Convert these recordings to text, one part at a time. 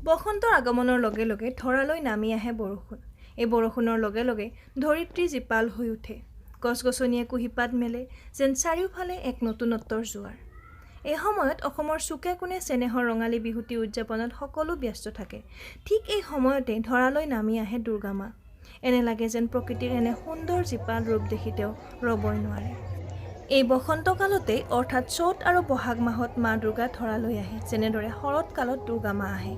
বসন্তৰ আগমনৰ লগে লগে ধৰালৈ নামি আহে বৰষুণ। এই বৰষুণৰ লগে লগে ধৰিত্ৰী জীপাল হৈ উঠে। গছ-গছনিয়ে কুঁহিপাত মেলে, যেন চাৰিওফালে এক নতুনত্বৰ জোৱাৰ। এই সময়ত অসমৰ চুকে কোণে চেনেহৰ ৰঙালী বিহুটি উদযাপনত সকলো ব্যস্ত থাকে। ঠিক এই সময়তে ধৰালৈ নামি আহে দুৰ্গা মা। এনে লাগে যেন প্ৰকৃতিৰ এনে সুন্দৰ জীপাল ৰূপ দেখি তেওঁ ৰ'বই নোৱাৰে। এই বসন্তকালতেই অৰ্থাৎ চ'ত আৰু বহাগ মাহত মা দুৰ্গা ধৰালৈ আহে, যেনেদৰে শৰৎকালত দুৰ্গা মা আহে।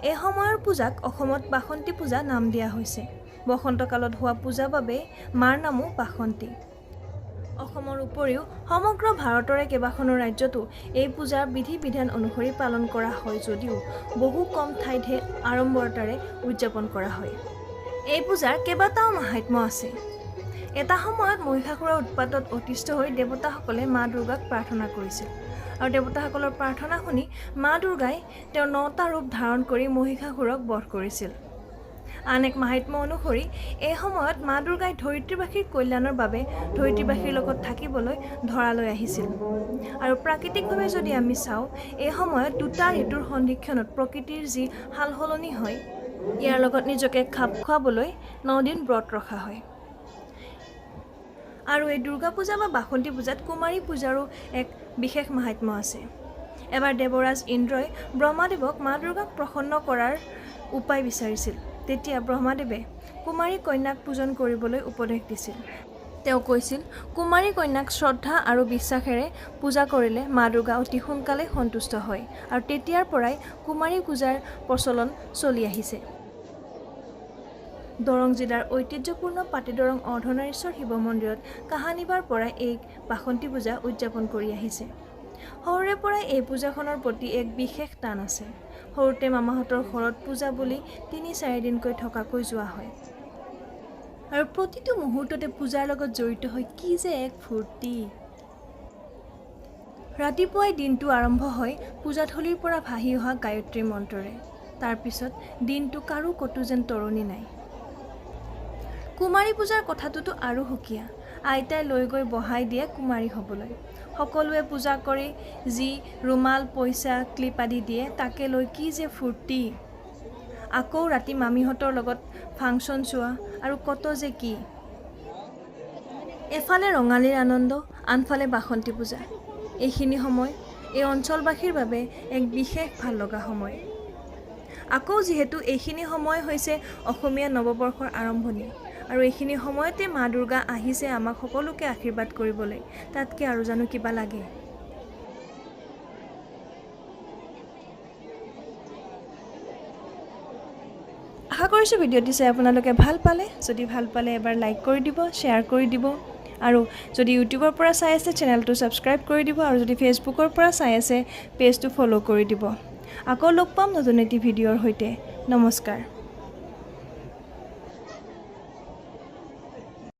এই সময়ৰ পূজাক অসমত বাসন্তী পূজা নাম দিয়া হৈছে। বসন্তকালত হোৱা পূজা বাবে মাৰ নামো বাসন্তী। অসমৰ উপৰিও সমগ্ৰ ভাৰতৰে কেইবাখনো ৰাজ্যতো এই পূজাৰ বিধি বিধান অনুসৰি পালন কৰা হয় যদিও বহু কম ঠাইতহে আড়ম্বৰতাৰে উদযাপন কৰা হয়। এই পূজাৰ কেইবাটাও মাহাত্ম্য আছে। এটা সময়ত মহিষাসুৰৰ উৎপাতত অতিষ্ঠ হৈ দেৱতাসকলে মা দুৰ্গাক প্ৰাৰ্থনা কৰিছিল আৰু দেৱতাসকলৰ প্ৰাৰ্থনা শুনি মা দুৰ্গাই তেওঁৰ 9টা ৰূপ ধাৰণ কৰি মহিষাসুৰক বধ কৰিছিল। আন এক মাহাত্ম্য অনুসৰি এই সময়ত মা দুৰ্গাই ধৰিত্ৰীবাসীৰ কল্যাণৰ বাবে ধৰিত্ৰীবাসীৰ লগত থাকিবলৈ ধৰালৈ আহিছিল। আৰু প্ৰাকৃতিকভাৱে যদি আমি চাওঁ, এই সময়ত 2টা ঋতুৰ সন্ধিক্ষণত প্ৰকৃতিৰ যি সালসলনি হয়, ইয়াৰ লগত নিজকে খাপ খুৱাবলৈ 9 দিন ব্ৰত ৰখা হয়। আৰু এই দুৰ্গা পূজা বা বাসন্তী পূজাত কুমাৰী পূজাৰো এক বিশেষ মাহাত্ম্য আছে। এবাৰ দেৱৰাজ ইন্দ্ৰই ব্ৰহ্মাদেৱক মা দুৰ্গাক প্ৰসন্ন কৰাৰ উপায় বিচাৰিছিল। তেতিয়া ব্ৰহ্মাদেৱে কুমাৰী কন্যাক পূজন কৰিবলৈ উপদেশ দিছিল। তেওঁ কৈছিল, কুমাৰী কন্যাক শ্ৰদ্ধা আৰু বিশ্বাসেৰে পূজা কৰিলে মা দুৰ্গা অতি সোনকালে সন্তুষ্ট হয় আৰু তেতিয়াৰ পৰাই কুমাৰী পূজাৰ প্ৰচলন চলি আহিছে। দৰং জিলাৰ ঐতিহ্যপূৰ্ণ পাটিদৰং অৰ্ধনাৰীশ্বৰ শিৱ মন্দিৰত কাহানিবাৰ পৰাই এই বাসন্তী পূজা উদযাপন কৰি আহিছে। সৰুৰে পৰাই এই পূজাখনৰ প্ৰতি এক বিশেষ টান আছে। সৰুতে মামাহঁতৰ ঘৰত পূজা বুলি 3-4 দিনকৈ থকাকৈ যোৱা হয়। আৰু প্ৰতিটো মুহূৰ্ততে পূজাৰ লগত জড়িত হৈ কি যে এক ফূৰ্তি। ৰাতিপুৱাই দিনটো আৰম্ভ হয় পূজাথলীৰ পৰা ভাহি অহা গায়ত্ৰীৰ মন্ত্ৰৰে। তাৰপিছত দিনটো কাৰো কতো যেন তৰণি নাই। কুমাৰী পূজাৰ কথাটোতো আৰু সুকীয়া। আইতাই লৈ গৈ বহাই দিয়ে কুমাৰী হ'বলৈ। সকলোৱে পূজা কৰি যি ৰুমাল, পইচা, ক্লিপ আদি দিয়ে, তাকে লৈ কি যে ফূৰ্তি। আকৌ ৰাতি মামীহঁতৰ লগত ফাংচন চোৱা আৰু কত যে কি। এফালে ৰঙালীৰ আনন্দ, আনফালে বাসন্তী পূজা। এইখিনি সময় এই অঞ্চলবাসীৰ বাবে এক বিশেষ ভাল লগা সময়। আকৌ যিহেতু এইখিনি সময় হৈছে অসমীয়া নৱবৰ্ষৰ আৰম্ভণি আৰু এইখিনি সময়তে মা দুৰ্গা আহিছে আমাক সকলোকে আশীৰ্বাদ কৰিবলৈ, তাতকে আৰু জানো কিবা লাগে। আশা কৰিছোঁ ভিডিঅ'টি চাই আপোনালোকে ভাল পালে। যদি ভাল পালে এবাৰ লাইক কৰি দিব, শ্বেয়াৰ কৰি দিব আৰু যদি ইউটিউবৰ পৰা চাই আছে চেনেলটো ছাবস্ক্ৰাইব কৰি দিব আৰু যদি ফেচবুকৰ পৰা চাই আছে পেজটো ফ'ল' কৰি দিব। আকৌ লগ পাম নতুন এটি ভিডিঅ'ৰ সৈতে। নমস্কাৰ।